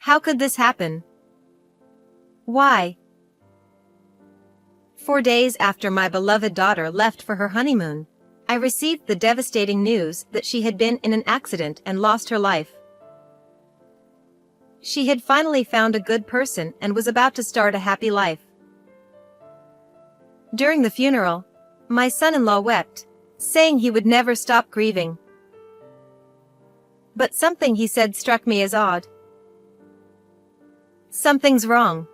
How could this happen? Why? 4 days after my beloved daughter left for her honeymoon, I received the devastating news that she had been in an accident and lost her life. She had finally found a good person and was about to start a happy life. During the funeral, my son-in-law wept, saying he would never stop grieving. But something he said struck me as odd. Something's wrong.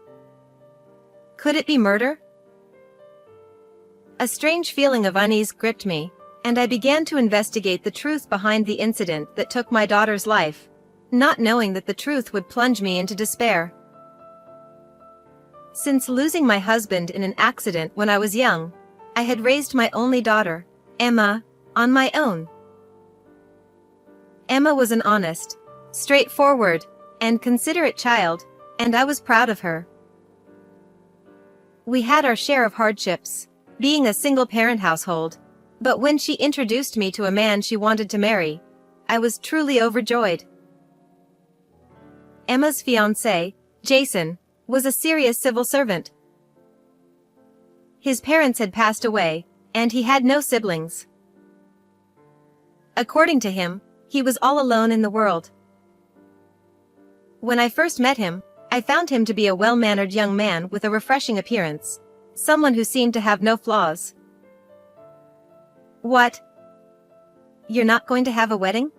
Could it be murder? A strange feeling of unease gripped me, and I began to investigate the truth behind the incident that took my daughter's life, not knowing that the truth would plunge me into despair. Since losing my husband in an accident when I was young, I had raised my only daughter, Emma, on my own. Emma was an honest, straightforward, and considerate child, and I was proud of her. We had our share of hardships, being a single-parent household, but when she introduced me to a man she wanted to marry, I was truly overjoyed. Emma's fiancé, Jason, was a serious civil servant. His parents had passed away, and he had no siblings. According to him, he was all alone in the world. When I first met him, I found him to be a well-mannered young man with a refreshing appearance, someone who seemed to have no flaws. What? You're not going to have a wedding?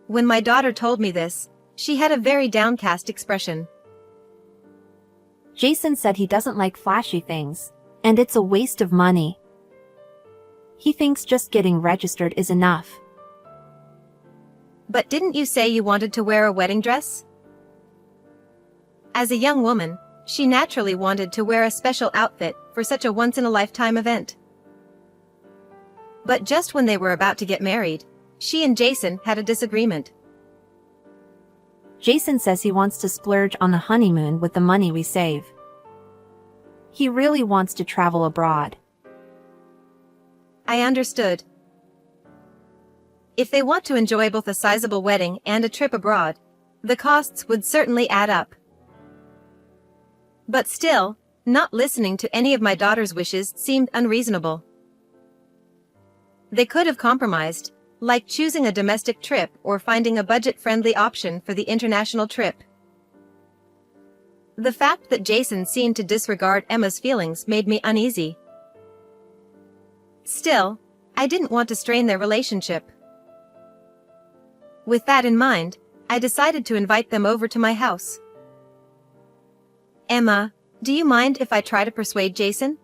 When my daughter told me this, she had a very downcast expression. Jason said he doesn't like flashy things, and it's a waste of money. He thinks just getting registered is enough. But didn't you say you wanted to wear a wedding dress? As a young woman, she naturally wanted to wear a special outfit for such a once-in-a-lifetime event. But just when they were about to get married, she and Jason had a disagreement. Jason says he wants to splurge on the honeymoon with the money we save. He really wants to travel abroad. I understood. If they want to enjoy both a sizable wedding and a trip abroad, the costs would certainly add up. But still, not listening to any of my daughter's wishes seemed unreasonable. They could have compromised, like choosing a domestic trip or finding a budget-friendly option for the international trip. The fact that Jason seemed to disregard Emma's feelings made me uneasy. Still, I didn't want to strain their relationship. With that in mind, I decided to invite them over to my house. Emma, do you mind if I try to persuade Jason?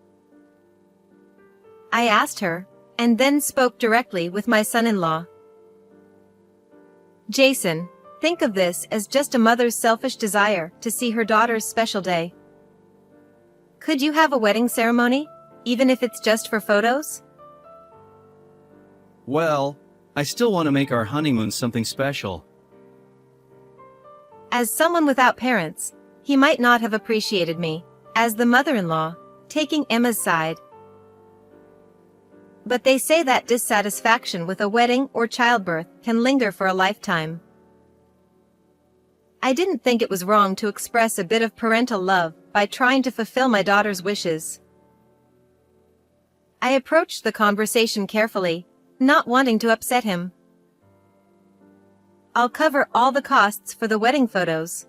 I asked her, and then spoke directly with my son-in-law. Jason, think of this as just a mother's selfish desire to see her daughter's special day. Could you have a wedding ceremony, even if it's just for photos? Well, I still want to make our honeymoon something special. As someone without parents, he might not have appreciated me, as the mother-in-law, taking Emma's side. But they say that dissatisfaction with a wedding or childbirth can linger for a lifetime. I didn't think it was wrong to express a bit of parental love by trying to fulfill my daughter's wishes. I approached the conversation carefully, not wanting to upset him. I'll cover all the costs for the wedding photos.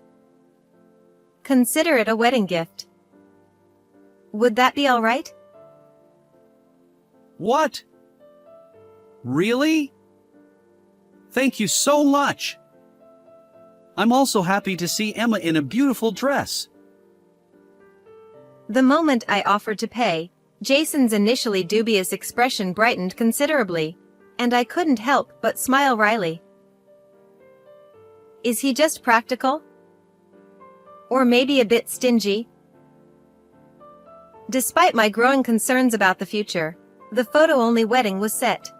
Consider it a wedding gift. Would that be all right? What? Really? Thank you so much. I'm also happy to see Emma in a beautiful dress. The moment I offered to pay, Jason's initially dubious expression brightened considerably, and I couldn't help but smile wryly. Is he just practical? Or maybe a bit stingy? Despite my growing concerns about the future, the photo-only wedding was set.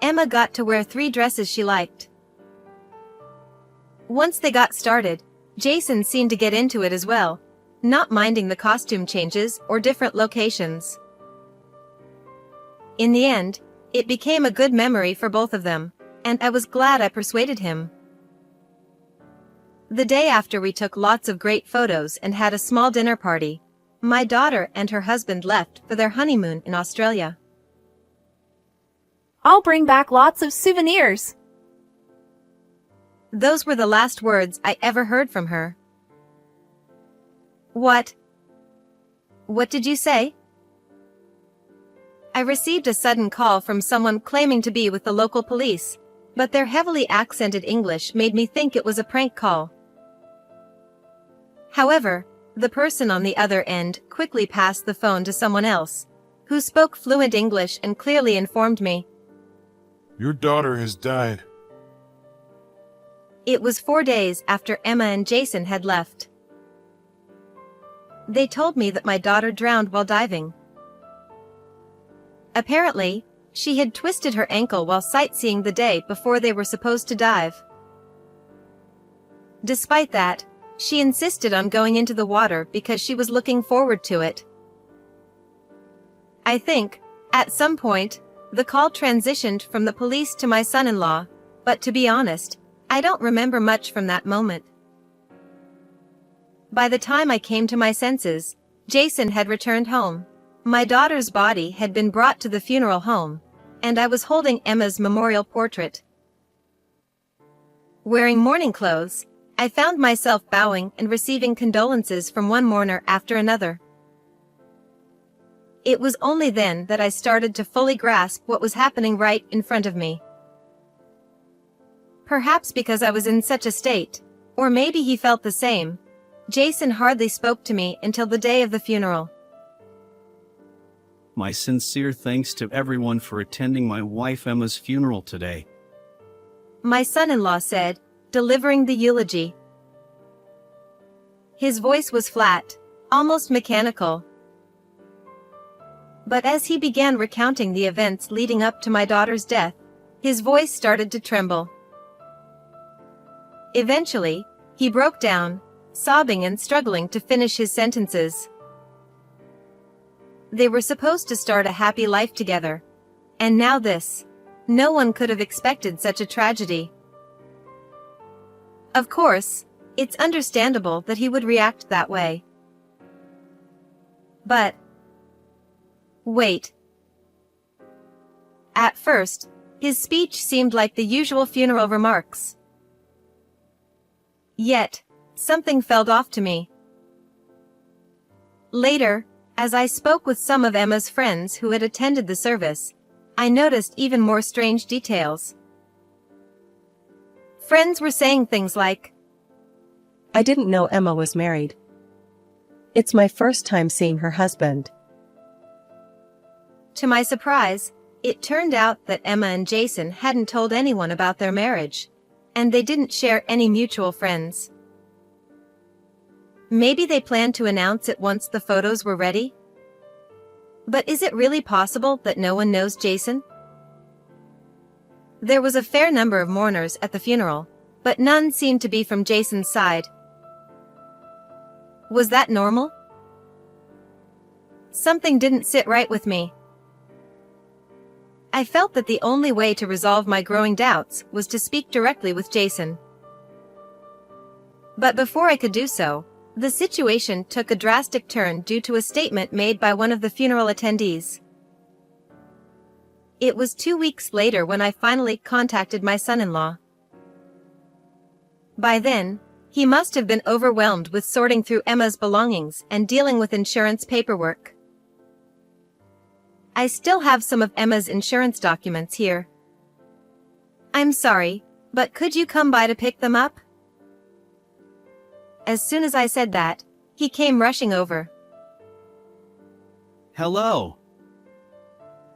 Emma got to wear 3 dresses she liked. Once they got started, Jason seemed to get into it as well, not minding the costume changes or different locations. In the end, it became a good memory for both of them, and I was glad I persuaded him. The day after we took lots of great photos and had a small dinner party, my daughter and her husband left for their honeymoon in Australia. I'll bring back lots of souvenirs. Those were the last words I ever heard from her. What? What did you say? I received a sudden call from someone claiming to be with the local police, but their heavily accented English made me think it was a prank call. However, the person on the other end quickly passed the phone to someone else, who spoke fluent English and clearly informed me. Your daughter has died. It was 4 days after Emma and Jason had left. They told me that my daughter drowned while diving. Apparently, she had twisted her ankle while sightseeing the day before they were supposed to dive. Despite that, she insisted on going into the water because she was looking forward to it. I think, at some point, the call transitioned from the police to my son-in-law, but to be honest, I don't remember much from that moment. By the time I came to my senses, Jason had returned home. My daughter's body had been brought to the funeral home, and I was holding Emma's memorial portrait. Wearing mourning clothes, I found myself bowing and receiving condolences from one mourner after another. It was only then that I started to fully grasp what was happening right in front of me. Perhaps because I was in such a state, or maybe he felt the same, Jason hardly spoke to me until the day of the funeral. My sincere thanks to everyone for attending my wife Emma's funeral today. My son-in-law said, delivering the eulogy. His voice was flat, almost mechanical. But as he began recounting the events leading up to my daughter's death, his voice started to tremble. Eventually, he broke down, sobbing and struggling to finish his sentences. They were supposed to start a happy life together. And now this. No one could have expected such a tragedy. Of course, it's understandable that he would react that way. But wait. At first, his speech seemed like the usual funeral remarks. Yet, something felt off to me. Later, as I spoke with some of Emma's friends who had attended the service, I noticed even more strange details. Friends were saying things like, I didn't know Emma was married. It's my first time seeing her husband. To my surprise, it turned out that Emma and Jason hadn't told anyone about their marriage, and they didn't share any mutual friends. Maybe they planned to announce it once the photos were ready? But is it really possible that no one knows Jason? There was a fair number of mourners at the funeral, but none seemed to be from Jason's side. Was that normal? Something didn't sit right with me. I felt that the only way to resolve my growing doubts was to speak directly with Jason. But before I could do so, the situation took a drastic turn due to a statement made by one of the funeral attendees. It was 2 weeks later when I finally contacted my son-in-law. By then, he must have been overwhelmed with sorting through Emma's belongings and dealing with insurance paperwork. I still have some of Emma's insurance documents here. I'm sorry, but could you come by to pick them up? As soon as I said that, he came rushing over. Hello.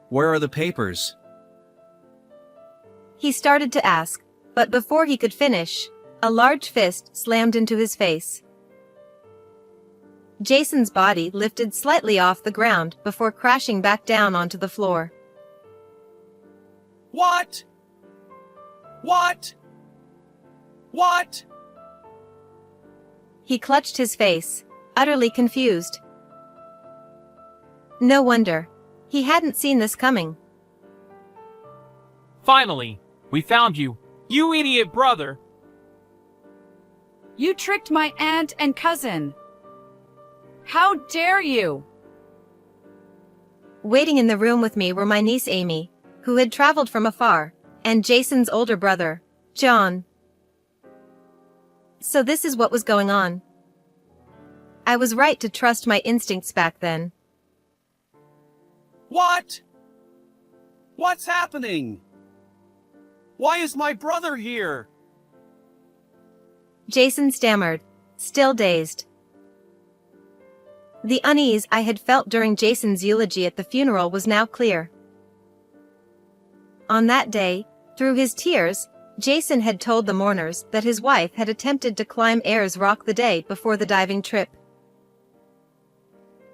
Where are the papers? He started to ask, but before he could finish, a large fist slammed into his face. Jason's body lifted slightly off the ground before crashing back down onto the floor. What? What? What? He clutched his face, utterly confused. No wonder. He hadn't seen this coming. Finally, we found you, you idiot brother. You tricked my aunt and cousin. How dare you? Waiting in the room with me were my niece Amy, who had traveled from afar, and Jason's older brother, John. So this is what was going on. I was right to trust my instincts back then. What? What's happening? Why is my brother here? Jason stammered, still dazed. The unease I had felt during Jason's eulogy at the funeral was now clear. On that day, through his tears, Jason had told the mourners that his wife had attempted to climb Ayers Rock the day before the diving trip.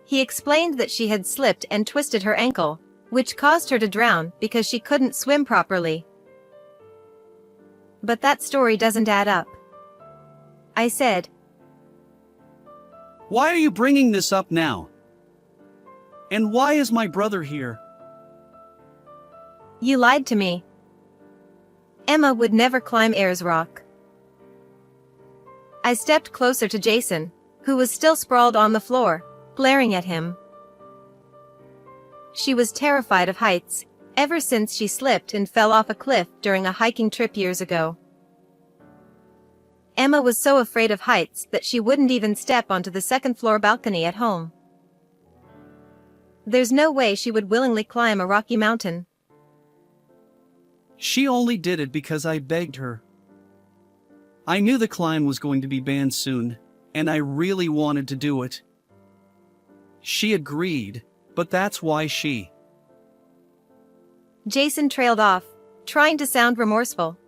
He explained that she had slipped and twisted her ankle, which caused her to drown because she couldn't swim properly. But that story doesn't add up, I said. Why are you bringing this up now? And why is my brother here? You lied to me. Emma would never climb Ayers Rock. I stepped closer to Jason, who was still sprawled on the floor, glaring at him. She was terrified of heights, ever since she slipped and fell off a cliff during a hiking trip years ago. Emma was so afraid of heights that she wouldn't even step onto the second-floor balcony at home. There's no way she would willingly climb a rocky mountain. She only did it because I begged her. I knew the climb was going to be banned soon, and I really wanted to do it. She agreed, but that's why she... Jason trailed off, trying to sound remorseful.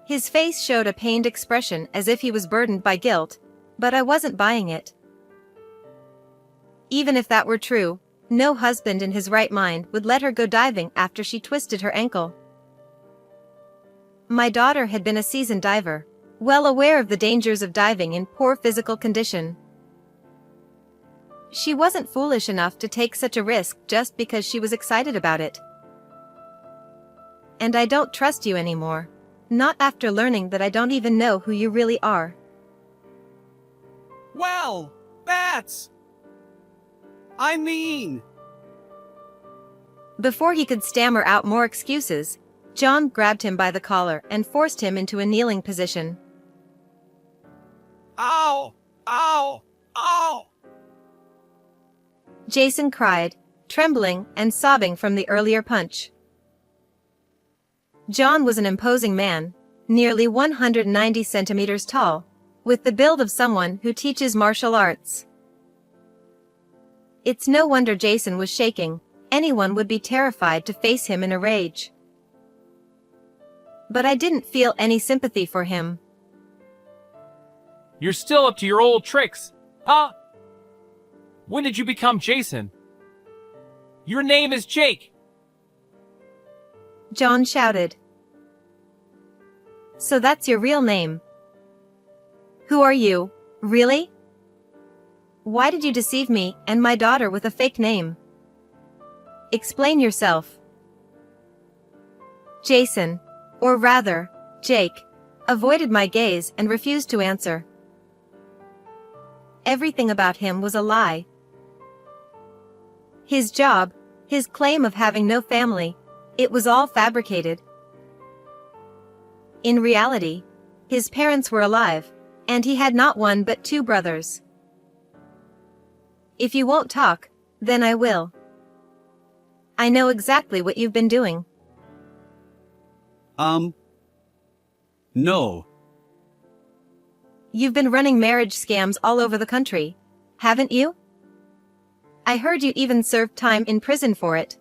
His face showed a pained expression as if he was burdened by guilt, but I wasn't buying it. Even if that were true, no husband in his right mind would let her go diving after she twisted her ankle. My daughter had been a seasoned diver, well aware of the dangers of diving in poor physical condition. She wasn't foolish enough to take such a risk just because she was excited about it. And I don't trust you anymore. Not after learning that I don't even know who you really are. Well, that's... I mean... Before he could stammer out more excuses, John grabbed him by the collar and forced him into a kneeling position. Ow! Ow! Ow! Jason cried, trembling and sobbing from the earlier punch. John was an imposing man, nearly 190 centimeters tall, with the build of someone who teaches martial arts. It's no wonder Jason was shaking. Anyone would be terrified to face him in a rage. But I didn't feel any sympathy for him. You're still up to your old tricks, huh? When did you become Jason? Your name is Jake. John shouted. So that's your real name? Who are you, really? Why did you deceive me and my daughter with a fake name? Explain yourself. Jason, or rather, Jake, avoided my gaze and refused to answer. Everything about him was a lie. His job, his claim of having no family, it was all fabricated. In reality, his parents were alive, and he had not one but two brothers. If you won't talk, then I will. I know exactly what you've been doing. No. You've been running marriage scams all over the country, haven't you? I heard you even served time in prison for it.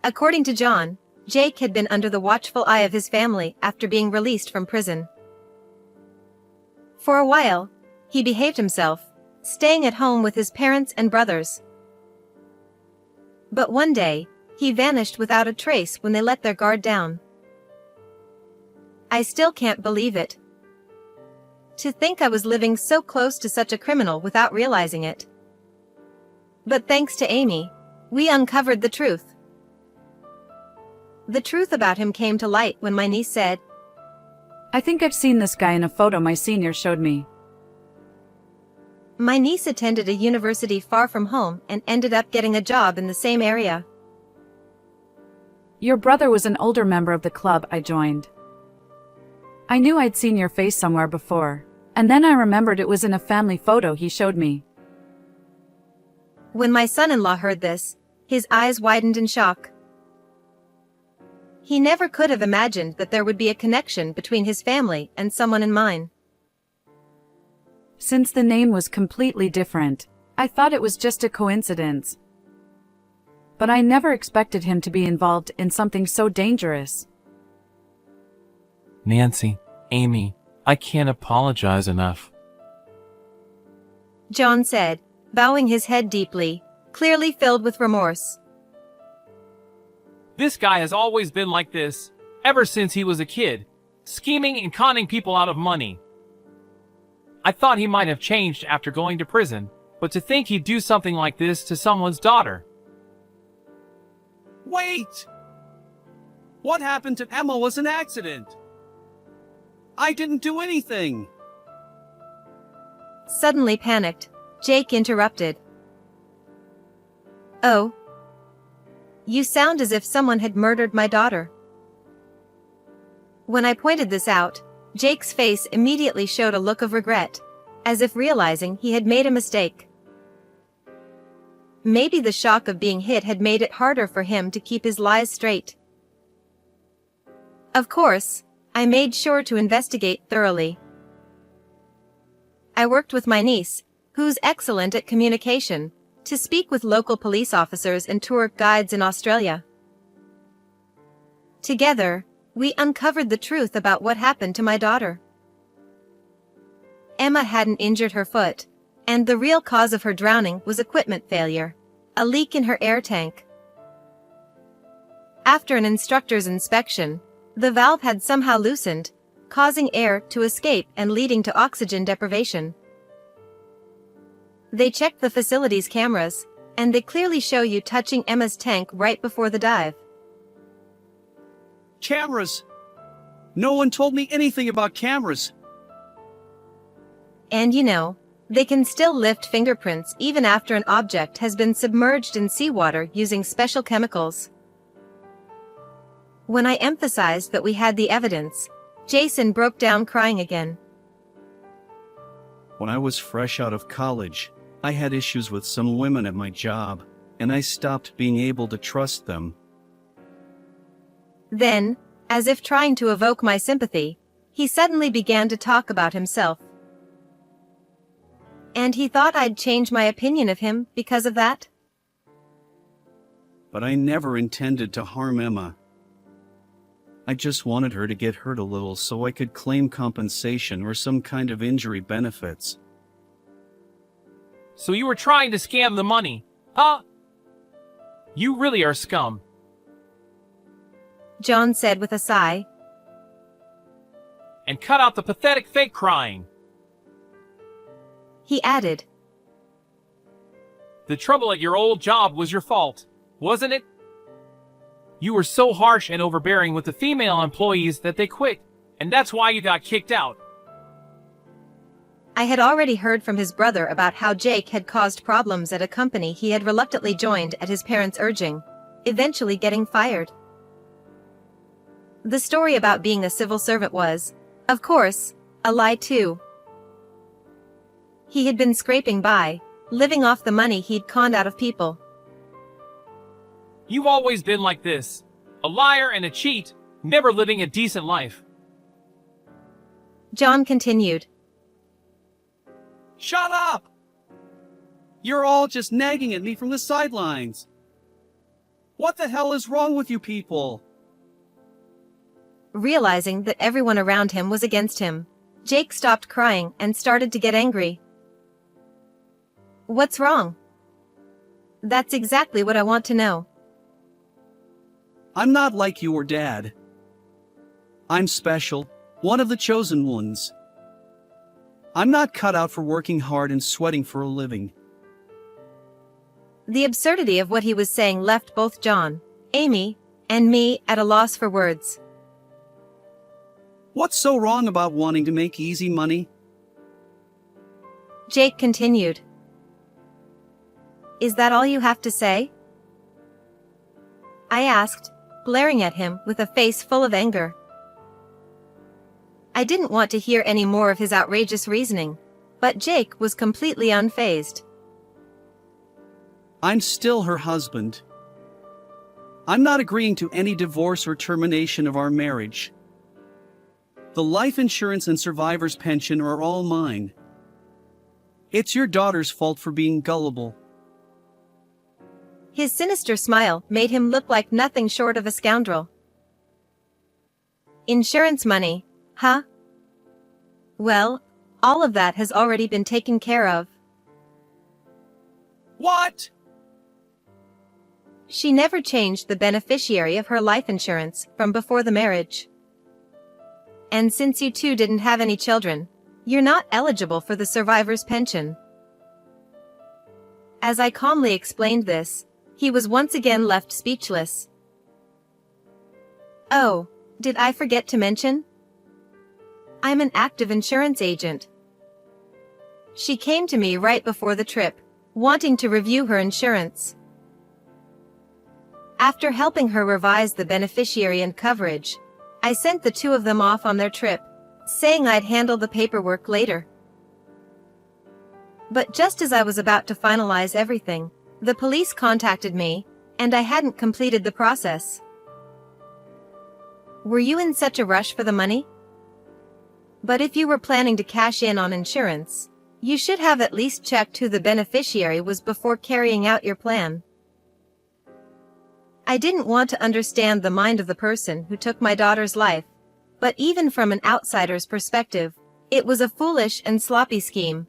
According to John, Jake had been under the watchful eye of his family after being released from prison. For a while, he behaved himself, staying at home with his parents and brothers. But one day, he vanished without a trace when they let their guard down. I still can't believe it. To think I was living so close to such a criminal without realizing it. But thanks to Amy, we uncovered the truth. The truth about him came to light when my niece said, I think I've seen this guy in a photo my senior showed me. My niece attended a university far from home and ended up getting a job in the same area. Your brother was an older member of the club I joined. I knew I'd seen your face somewhere before, and then I remembered it was in a family photo he showed me. When my son-in-law heard this, his eyes widened in shock. He never could have imagined that there would be a connection between his family and someone in mine. Since the name was completely different, I thought it was just a coincidence. But I never expected him to be involved in something so dangerous. Nancy, Amy, I can't apologize enough. John said, bowing his head deeply, clearly filled with remorse. This guy has always been like this, ever since he was a kid, scheming and conning people out of money. I thought he might have changed after going to prison, but to think he'd do something like this to someone's daughter. Wait! What happened to Emma was an accident. I didn't do anything. Suddenly panicked, Jake interrupted. Oh. You sound as if someone had murdered my daughter. When I pointed this out, Jake's face immediately showed a look of regret, as if realizing he had made a mistake. Maybe the shock of being hit had made it harder for him to keep his lies straight. Of course, I made sure to investigate thoroughly. I worked with my niece, who's excellent at communication, to speak with local police officers and tour guides in Australia. Together, we uncovered the truth about what happened to my daughter. Emma hadn't injured her foot, and the real cause of her drowning was equipment failure, a leak in her air tank. After an instructor's inspection, the valve had somehow loosened, causing air to escape and leading to oxygen deprivation. They checked the facility's cameras, and they clearly show you touching Emma's tank right before the dive. Cameras! No one told me anything about cameras. And you know, they can still lift fingerprints even after an object has been submerged in seawater using special chemicals. When I emphasized that we had the evidence, Jason broke down crying again. When I was fresh out of college, I had issues with some women at my job, and I stopped being able to trust them. Then, as if trying to evoke my sympathy, he suddenly began to talk about himself. And he thought I'd change my opinion of him because of that? But I never intended to harm Emma. I just wanted her to get hurt a little so I could claim compensation or some kind of injury benefits. So you were trying to scam the money, huh? You really are scum. John said with a sigh. And cut out the pathetic fake crying. He added, The trouble at your old job was your fault, wasn't it? You were so harsh and overbearing with the female employees that they quit, and that's why you got kicked out. I had already heard from his brother about how Jake had caused problems at a company he had reluctantly joined at his parents' urging, eventually getting fired. The story about being a civil servant was, of course, a lie too. He had been scraping by, living off the money he'd conned out of people. You've always been like this, a liar and a cheat, never living a decent life. John continued. Shut up! You're all just nagging at me from the sidelines. What the hell is wrong with you people? Realizing that everyone around him was against him, Jake stopped crying and started to get angry. What's wrong? That's exactly what I want to know. I'm not like you or Dad. I'm special, one of the chosen ones. I'm not cut out for working hard and sweating for a living. The absurdity of what he was saying left both John, Amy, and me at a loss for words. What's so wrong about wanting to make easy money? Jake continued. Is that all you have to say? I asked, glaring at him with a face full of anger. I didn't want to hear any more of his outrageous reasoning, but Jake was completely unfazed. I'm still her husband. I'm not agreeing to any divorce or termination of our marriage. The life insurance and survivor's pension are all mine. It's your daughter's fault for being gullible. His sinister smile made him look like nothing short of a scoundrel. Insurance money, huh? Well, all of that has already been taken care of. What? She never changed the beneficiary of her life insurance from before the marriage. And since you two didn't have any children, you're not eligible for the survivor's pension. As I calmly explained this, he was once again left speechless. Oh, did I forget to mention? I'm an active insurance agent. She came to me right before the trip, wanting to review her insurance. After helping her revise the beneficiary and coverage, I sent the two of them off on their trip, saying I'd handle the paperwork later. But just as I was about to finalize everything, the police contacted me, and I hadn't completed the process. Were you in such a rush for the money? But if you were planning to cash in on insurance, you should have at least checked who the beneficiary was before carrying out your plan. I didn't want to understand the mind of the person who took my daughter's life, but even from an outsider's perspective, it was a foolish and sloppy scheme.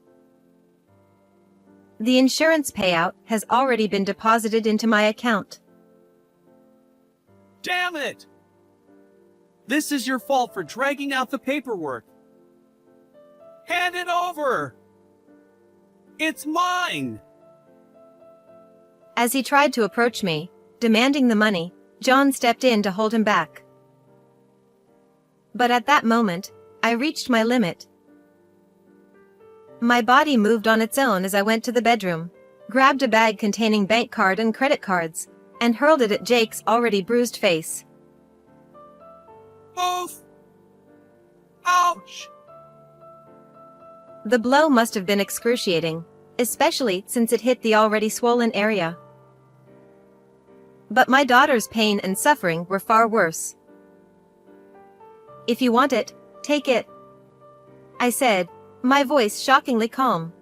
The insurance payout has already been deposited into my account. Damn it! This is your fault for dragging out the paperwork. Hand it over! It's mine! As he tried to approach me, demanding the money, John stepped in to hold him back. But at that moment, I reached my limit. My body moved on its own as I went to the bedroom, grabbed a bag containing bank card and credit cards, and hurled it at Jake's already bruised face. Oof! Ouch! The blow must have been excruciating, especially since it hit the already swollen area. But my daughter's pain and suffering were far worse. If you want it, take it, I said, my voice shockingly calm.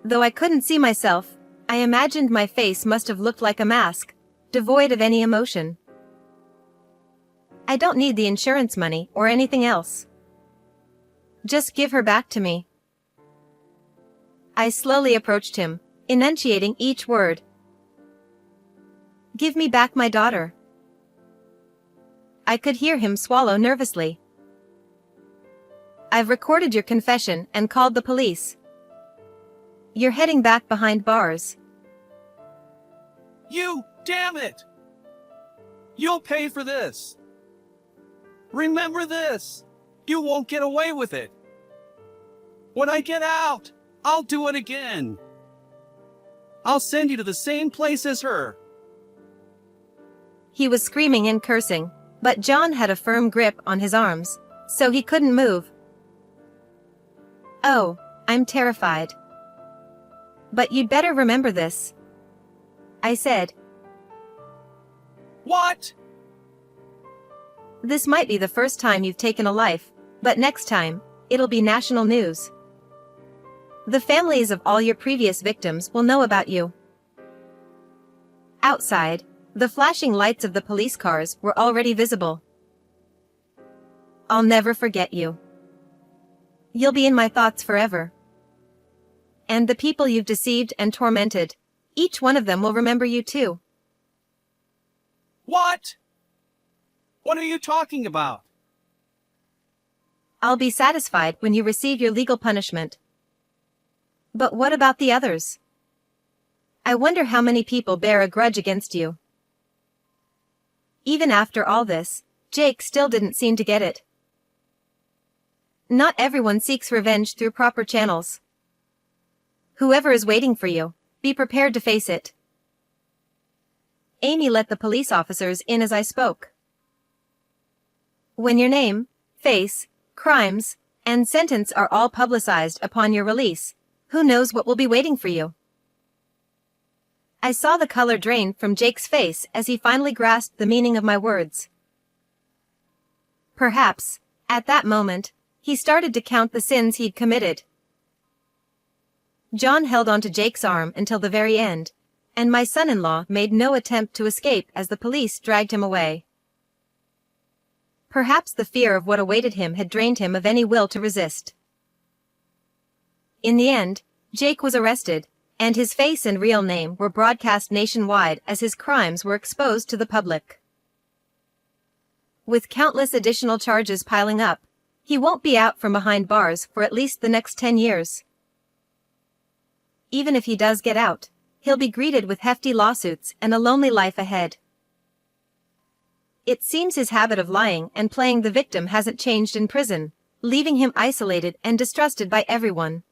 Though I couldn't see myself, I imagined my face must have looked like a mask, devoid of any emotion. I don't need the insurance money or anything else. Just give her back to me. I slowly approached him, enunciating each word. Give me back my daughter. I could hear him swallow nervously. I've recorded your confession and called the police. You're heading back behind bars. You, damn it! You'll pay for this. Remember this. You won't get away with it. When I get out, I'll do it again. I'll send you to the same place as her. He was screaming and cursing, but John had a firm grip on his arms, so he couldn't move. Oh, I'm terrified. But you'd better remember this, I said. What? This might be the first time you've taken a life, but next time, it'll be national news. The families of all your previous victims will know about you. Outside, the flashing lights of the police cars were already visible. I'll never forget you. You'll be in my thoughts forever. And the people you've deceived and tormented, each one of them will remember you too. What? What are you talking about? I'll be satisfied when you receive your legal punishment. But what about the others? I wonder how many people bear a grudge against you. Even after all this, Jake still didn't seem to get it. Not everyone seeks revenge through proper channels. Whoever is waiting for you, be prepared to face it. Amy let the police officers in as I spoke. When your name, face, crimes, and sentence are all publicized upon your release, who knows what will be waiting for you? I saw the color drain from Jake's face as he finally grasped the meaning of my words. Perhaps, at that moment, he started to count the sins he'd committed. John held onto Jake's arm until the very end, and my son-in-law made no attempt to escape as the police dragged him away. Perhaps the fear of what awaited him had drained him of any will to resist. In the end, Jake was arrested, and his face and real name were broadcast nationwide as his crimes were exposed to the public. With countless additional charges piling up, he won't be out from behind bars for at least the next 10 years. Even if he does get out, he'll be greeted with hefty lawsuits and a lonely life ahead. It seems his habit of lying and playing the victim hasn't changed in prison, leaving him isolated and distrusted by everyone.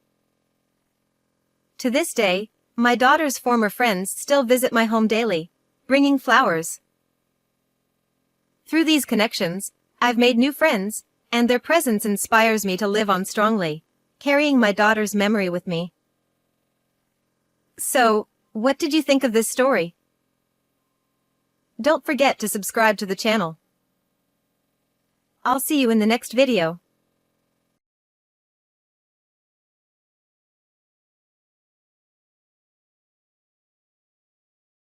To this day, my daughter's former friends still visit my home daily, bringing flowers. Through these connections, I've made new friends, and their presence inspires me to live on strongly, carrying my daughter's memory with me. So, what did you think of this story? Don't forget to subscribe to the channel. I'll see you in the next video.